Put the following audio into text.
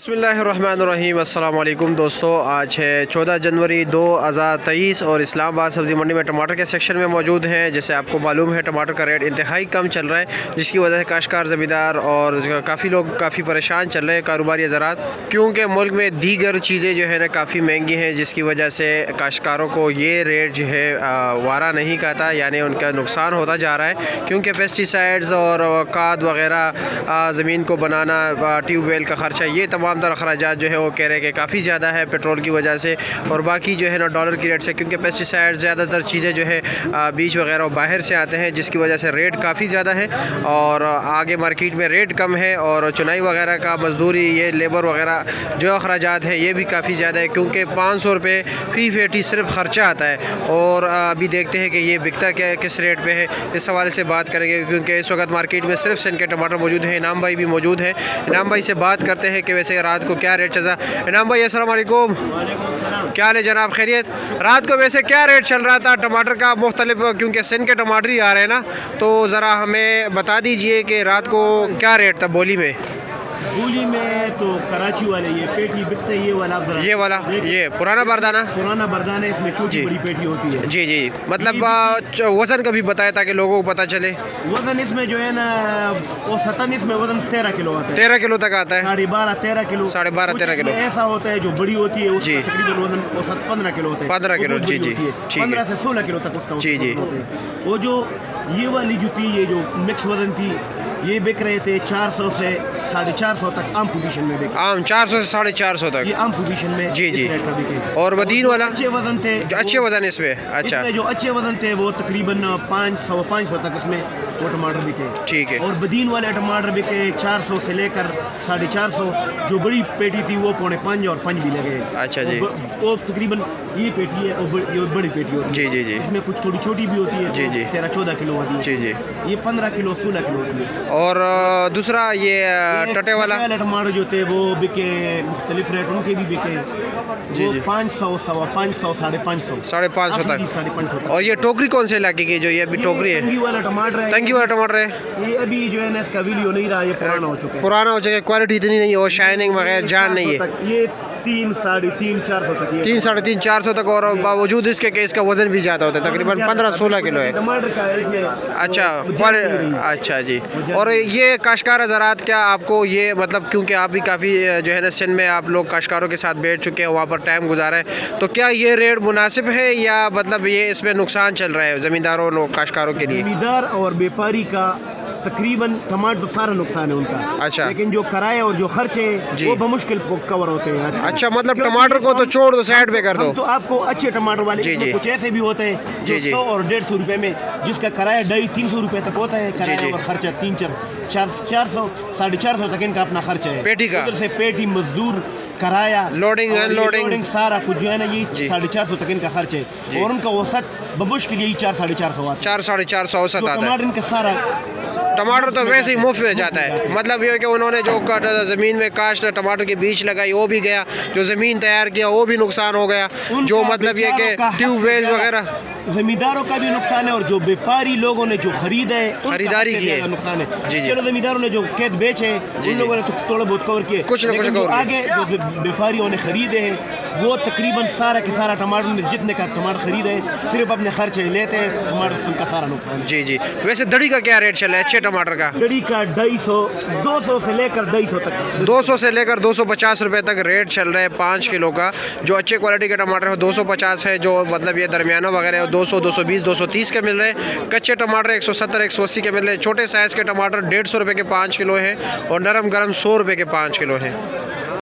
बिस्मिल्लाहिर्रहमानिर्रहीम। अस्सलाम वालेकुम दोस्तों, आज है 14 जनवरी 2023 और इस्लामाबाद सब्ज़ी मंडी में टमाटर के सेक्शन में मौजूद हैं। जैसे आपको मालूम है टमाटर का रेट इंतहाई कम चल रहा है, जिसकी वजह से काश्तकार ज़मींदार और काफ़ी लोग काफ़ी परेशान चल रहे हैं, कारोबारी हज़रात, क्योंकि मुल्क में दीगर चीज़ें जो है ना काफ़ी महंगी हैं, जिसकी वजह से काश्तकारों को ये रेट जो है वारा नहीं कहता, यानी उनका नुकसान होता जा रहा है। क्योंकि पेस्टिसाइड्स और खाद वगैरह, ज़मीन को बनाना, ट्यूबवेल का ख़र्चा, ये तमाम तर अखराजात जो है वो कह रहे हैं कि काफ़ी ज़्यादा है पेट्रोल की वजह से, और बाकी जो है ना डॉलर की रेट से, क्योंकि पेस्टिसाइड ज़्यादातर चीज़ें जो है बीज वगैरह बाहर से आते हैं, जिसकी वजह से रेट काफ़ी ज़्यादा है। और आगे मार्केट में रेट कम है, और चुनाई वगैरह का मजदूरी, ये लेबर वगैरह जो अखराजात है ये भी काफ़ी ज़्यादा है, क्योंकि 500 रुपये फ़ी पेटी सिर्फ ख़र्चा आता है। और अभी देखते हैं कि ये बिकता क्या किस रेट पर है, इस हवाले से बात करेंगे, क्योंकि इस वक्त मार्केट में सिर्फ सन के टमाटर मौजूद हैं। इनाम भाई भी मौजूद है, इनाम भाई से बात करते हैं कि वैसे रात को क्या रेट चल रहा है। इनाम भाई अस्सलाम वालेकुम, क्या हाल है जनाब, खैरियत? रात को वैसे क्या रेट चल रहा था टमाटर का मुख्तलिफ, क्योंकि सन के टमाटर ही आ रहे हैं ना, तो ज़रा हमें बता दीजिए कि रात को क्या रेट था बोली में? बोली में तो कराची वाले ये पेटी बिकते हैं, ये वाला ये पुराना बरदाना है, इसमें छोटी बड़ी पेटी होती है। जी जी, मतलब वज़न का भी बताया ताकि लोगों को पता चले। वजन इसमें जो है ना वो सतन, इसमें वजन 13 किलो आता है, 13 किलो तक आता है, 12.5-13 किलो, 12.5-13 किलो ऐसा होता है। जो बड़ी होती है उसका तकरीबन वजन 15 किलो होता है, 15 किलो, जी जी, 15 से 16 किलो तक उसका जी जी। वो जो ये वाली जो थी, ये जो मिक्स वजन थी, ये बिक रहे थे 400 से 450 तक आम पोजीशन में बिके। आम 400 से 450 तक, ये आम पोजीशन में जी जी। और वदीन वाला अच्छे वजन थे, अच्छे वजन इसमें, अच्छा, जो अच्छे वजन थे वो तकरीबन 500 तक उसमें वो टमाटर बिके, ठीक है। और बदीन वाले टमाटर बिके 400 से लेकर 450। जो बड़ी पेटी थी वो 4.5 और 5 भी लगे, अच्छा जी। वो तकरीबन ये पेटी है और ये बड़ी पेटी होती है, जी जी जी। इसमें कुछ थोड़ी छोटी भी होती है, जी जी, 13-14 किलो होती है, जी जी। ये 15 किलो 16 किलो होती है। और दूसरा ये टटे वाला टमाटर जो थे वो बिके, मुख्तलिफ रेट उनके भी बिके, जी जी, 500, 550, 550 तक, 550। और ये टोकरी कौन से इलाके की, जो ये अभी टोकरी है? तंगी वाला टमाटर है, तंगी वाला टमाटर है, ये अभी जो है ना इसका वीडियो नहीं रहा, ये पुराना हो चुका है, पुराना हो चुका है, क्वालिटी इतनी नहीं है, और शाइनिंग वगैरह जान नहीं है। ये 3, 3.5, 400 तक, 3, 3.5, 400 तक, और बावजूद इसके कि इसका वजन भी ज़्यादा होता है, तकरीबन 15-16 किलो है टमाटर का। अच्छा, अच्छा जी। और ये काश्तकार हज़रात, क्या आपको ये मतलब, क्योंकि आप भी काफ़ी जो है ना सिंध में आप लोग काश्तकारों के साथ बैठ चुके हैं, वहाँ पर टाइम गुजारा है, तो क्या ये रेट मुनासिब है, या मतलब ये इसमें नुकसान चल रहा है ज़मींदारों और काश्तकारों के लिए? ज़मींदार और व्यापारी का तकरीबन टमाटर सारा नुकसान है उनका, अच्छा, लेकिन जो किराया और जो खर्चे वो बमुश्किल कवर होते हैं। अच्छा, मतलब टमाटर को तो छोड़ दो, साइड पे कर दो। तो आपको अच्छे टमाटर वाले, जी जी, कुछ ऐसे भी होते हैं जो 100 और 150 रुपए में, जिसका किराया 250-300 रुपए तक होता है किराया, और खर्चा 300-400, 450 तक इनका अपना खर्चा है पेटी का, उधर से पेटी, मजदूर, किराया, लोडिंग अनलोडिंग, सारा कुछ जो है ना, ये 450 तक इनका खर्च है, और उनका औसत बमुश्किल यही 4-450 4-450 औसत आता है। टमाटर इनका सारा, टमाटर तो वैसे ही मुफ्त में जाता है, मतलब ये कि उन्होंने जो ज़मीन में काश्त टमाटर के बीज लगाई वो भी गया, जो ज़मीन तैयार किया वो भी नुकसान हो गया, जो मतलब ये कि ट्यूबवेल वगैरह, ज़मींदारों का भी नुकसान है, और जो व्यापारी लोगों ने जो खरीदारी की है नुकसान है, जी जी। चलो ज़मींदारों ने जो खेत बेचे उन लोगों ने तो थोड़ा बहुत कवर किए, कुछ न कुछ आगे जो व्यापारियों ने खरीदे हैं वो तकरीबन सारा के सारा टमाटर, जितने का टमाटर खरीदे सिर्फ अपने खर्चे लेते हैं, टमाटर का सारा नुकसान, जी जी। वैसे दड़ी का क्या रेट चला है अच्छे टमाटर का? दड़ी का 250 से लेकर 250 तक, 200 से लेकर 250 रुपए तक रेट चल रहा है 5 किलो का। जो अच्छे क्वालिटी का टमाटर है 250 है, जो मतलब ये दरमियाना वगैरह है 200, 220, 230 के मिल रहे हैं। कच्चे टमाटर 170, 180 के मिल रहे हैं। छोटे साइज़ के टमाटर 150 रुपये के 5 किलो है, और नरम गरम 100 रुपये के 5 किलो है।